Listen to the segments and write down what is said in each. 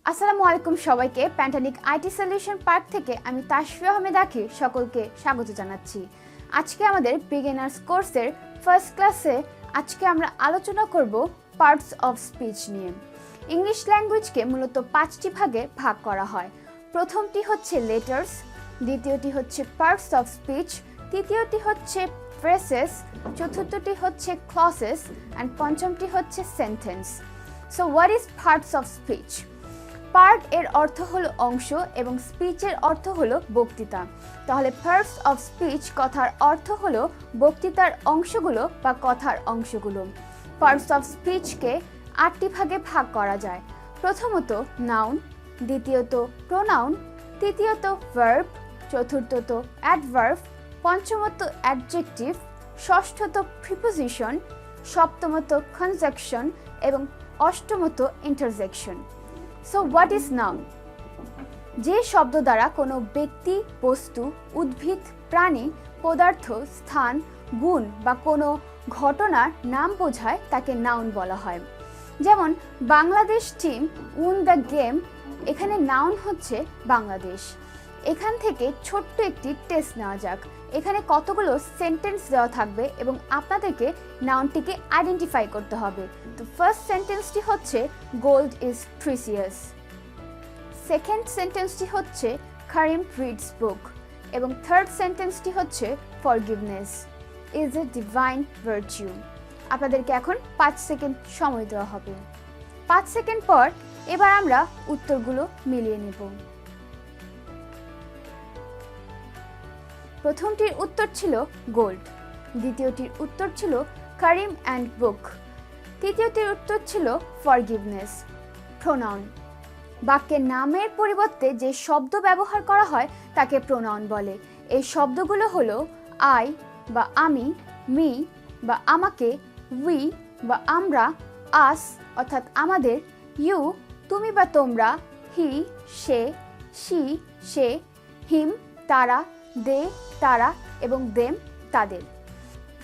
আসসালামু আলাইকুম সবাইকে। প্যান্টানিক আইটি সলিউশন পার্ক থেকে আমি তাশফিয়া আহমেদ আখি সকলকে স্বাগত জানাচ্ছি। আজকে আমাদের বিগিনার্স কোর্সের ফার্স্ট ক্লাসে আজকে আমরা আলোচনা করব পার্টস অফ স্পিচ নিয়ে। ইংলিশ ল্যাঙ্গুয়েজকে মূলত 5টি ভাগে ভাগ করা হয়। প্রথমটি হচ্ছে লেটার্স, দ্বিতীয়টি হচ্ছে পার্টস অফ স্পিচ, তৃতীয়টি হচ্ছে ফ্রেসেস, চতুর্থটি হচ্ছে ক্লসেস অ্যান্ড পঞ্চমটি হচ্ছে sentence. So what is parts of speech? Part এর অর্থ হলো অংশ এবং স্পিচের অর্থ হলো বক্তৃতা। তাহলে পার্টস অফ স্পিচ কথার অর্থ হলো বক্তৃতার অংশগুলো বা কথার অংশগুলো। পার্টস অফ স্পিচকে 8টি ভাগে ভাগ করা যায়। প্রথমত নাউন, দ্বিতীয়ত প্রোনাউন, তৃতীয়ত ভার্ব, চতুর্থত অ্যাডভার্ব, পঞ্চমত অ্যাডজেক্টিভ, ষষ্ঠত প্রিপোজিশন, সপ্তমত কনজাংশন এবং অষ্টমত interjection. So what is noun? যে শব্দ দ্বারা কোনো ব্যক্তি, বস্তু, উদ্ভিদ, প্রাণী, পদার্থ, স্থান, গুণ বা কোনো ঘটনার নাম বোঝায় তাকে নাউন বলা হয়। যেমন Bangladesh team win the game, এখানে নাউন হচ্ছে বাংলাদেশ। এখান থেকে ছোট্ট একটি টেস্ট নেওয়া যাক। এখানে কতগুলো সেন্টেন্স দেওয়া থাকবে এবং আপনাদেরকে নাউনটিকে আইডেন্টিফাই করতে হবে। তো ফার্স্ট সেন্টেন্সটি হচ্ছে গোল্ড ইজ প্রিসিয়াস, সেকেন্ড সেন্টেন্সটি হচ্ছে কারিম রিডস বুক এবং থার্ড সেন্টেন্সটি হচ্ছে forgiveness is a divine virtue. আপনাদেরকে এখন 5 সেকেন্ড সময় দেওয়া হবে। 5 সেকেন্ড পর এবার আমরা উত্তরগুলো মিলিয়ে নেব। প্রথমটির উত্তর ছিল গোল্ড, দ্বিতীয়টির উত্তর ছিল কারিম অ্যান্ড বুক, তৃতীয়টির উত্তর ছিল ফরগিভনেস। প্রোনাউন, বাক্যের নামের পরিবর্তে যে শব্দ ব্যবহার করা হয় তাকে প্রোনাউন বলে। এই শব্দগুলো হলো আই বা আমি, মি বা আমাকে, উই বা আমরা, আস অর্থাৎ আমাদের, ইউ তুমি বা তোমরা, হি সে, শি সে, হিম তারা, দে তারা এবং দেম তাদের।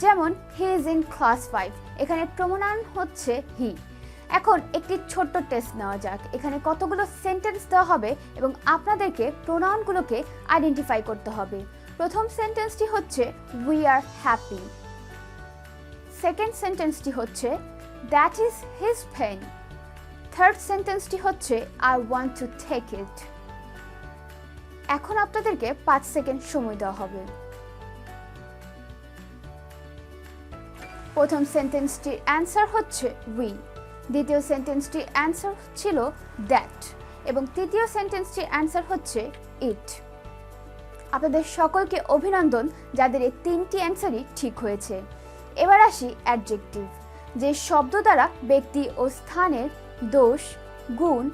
যেমন হি ইজ ইন ক্লাস 5, এখানে প্রোনাউন হচ্ছে হি। এখন একটি ছোট্ট টেস্ট নেওয়া যাক। এখানে কতগুলো সেন্টেন্স দেওয়া হবে এবং আপনাদেরকে প্রোনাউনগুলোকে আইডেন্টিফাই করতে হবে। প্রথম সেন্টেন্সটি হচ্ছে উই আর হ্যাপি, সেকেন্ড সেন্টেন্সটি হচ্ছে that is his pen, third সেন্টেন্সটি হচ্ছে I want to take it. এখন আপনাদেরকে 5 সেকেন্ড সময় দেওয়া হবে। প্রথম সেন্টেন্সটির অ্যান্সার হচ্ছে উই, দ্বিতীয় সেন্টেন্সটির অ্যান্সার ছিল দ্যাট এবং তৃতীয় সেন্টেন্সটির অ্যান্সার হচ্ছে ইট। আপনাদের সকলকে অভিনন্দন যাদের এই 3টি অ্যান্সারই ঠিক হয়েছে। এবার আসি অ্যাডজেক্টিভ। যে শব্দ দ্বারা ব্যক্তি ও স্থানের দোষ, গুণ,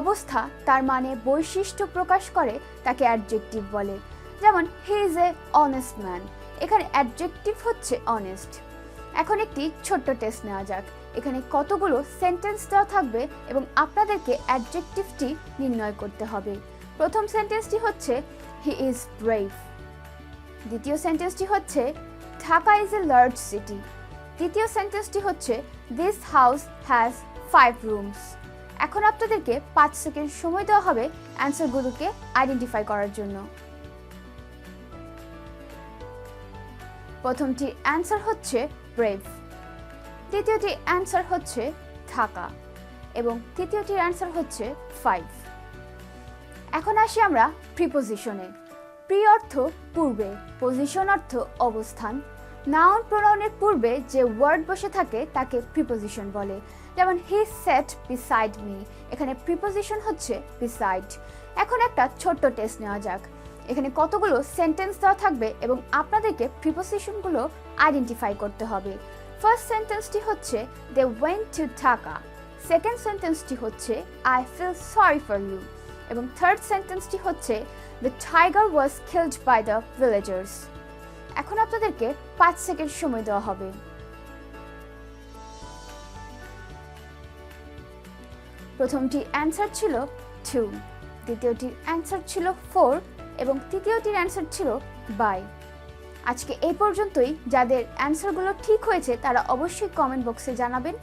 অবস্থা তার মানে বৈশিষ্ট্য প্রকাশ করে তাকে অ্যাডজেক্টিভ বলে। যেমন he is a honest man, এখানে অ্যাডজেক্টিভ হচ্ছে অনেস্ট। এখন একটি ছোট্ট টেস্ট নেওয়া যাক। এখানে কতগুলো সেন্টেন্স দেওয়া থাকবে এবং আপনাদেরকে অ্যাডজেক্টিভটি নির্ণয় করতে হবে। প্রথম সেন্টেন্সটি হচ্ছে হি ইজ ব্রেভ, দ্বিতীয় সেন্টেন্সটি হচ্ছে Dhaka is a large city, তৃতীয় সেন্টেন্সটি হচ্ছে দিস হাউস হ্যাজ 5 রুমস। এখন আপনাদেরকে 5 সেকেন্ড সময় দেওয়া হবে অ্যান্সারগুলোকে আইডেন্টিফাই করার জন্য। প্রথমটির অ্যান্সার হচ্ছে ব্রেভ, দ্বিতীয়টির অ্যান্সার হচ্ছে ঢাকা এবং তৃতীয়টির অ্যান্সার হচ্ছে 5। এখন আসি আমরা প্রিপোজিশনে। প্রি অর্থ পূর্বে, পজিশন অর্থ অবস্থান। নাউন প্রোনাউনের পূর্বে যে ওয়ার্ড বসে থাকে তাকে প্রিপোজিশন বলে। যেমন হি সেট বিসাইড মি, এখানে প্রিপোজিশন হচ্ছে বিসাইড। এখন একটা ছোট্ট টেস্ট নেওয়া যাক। এখানে কতগুলো সেন্টেন্স দেওয়া থাকবে এবং আপনাদেরকে প্রিপোজিশনগুলো আইডেন্টিফাই করতে হবে। ফার্স্ট সেন্টেন্সটি হচ্ছে they went to Dhaka, second সেন্টেন্সটি হচ্ছে I feel sorry for you এবং থার্ড সেন্টেন্সটি হচ্ছে the tiger was killed by the villagers. এখন আপনাদেরকে 5 সেকেন্ড সময় দেওয়া হবে। প্রথমটির অ্যান্সার ছিল 2, দ্বিতীয়টির অ্যান্সার ছিল 4 এবং তৃতীয়টির অ্যান্সার ছিল বাই। আজকে এই পর্যন্তই। যাদের অ্যান্সারগুলো ঠিক হয়েছে তারা অবশ্যই কমেন্ট বক্সে জানাবেন।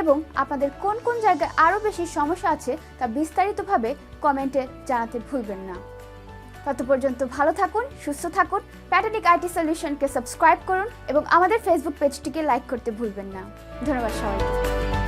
এবং আপনাদের কোন কোন জায়গায় আরও বেশি সমস্যা আছে তা বিস্তারিতভাবে কমেন্টে জানাতে ভুলবেন না। তত পর্যন্ত ভালো থাকুন, সুস্থ থাকুন। প্যাটানিক আইটি সলিউশনকে সাবস্ক্রাইব করুন এবং আমাদের ফেসবুক পেজটিকে লাইক করতে ভুলবেন না। ধন্যবাদ সবাইকে।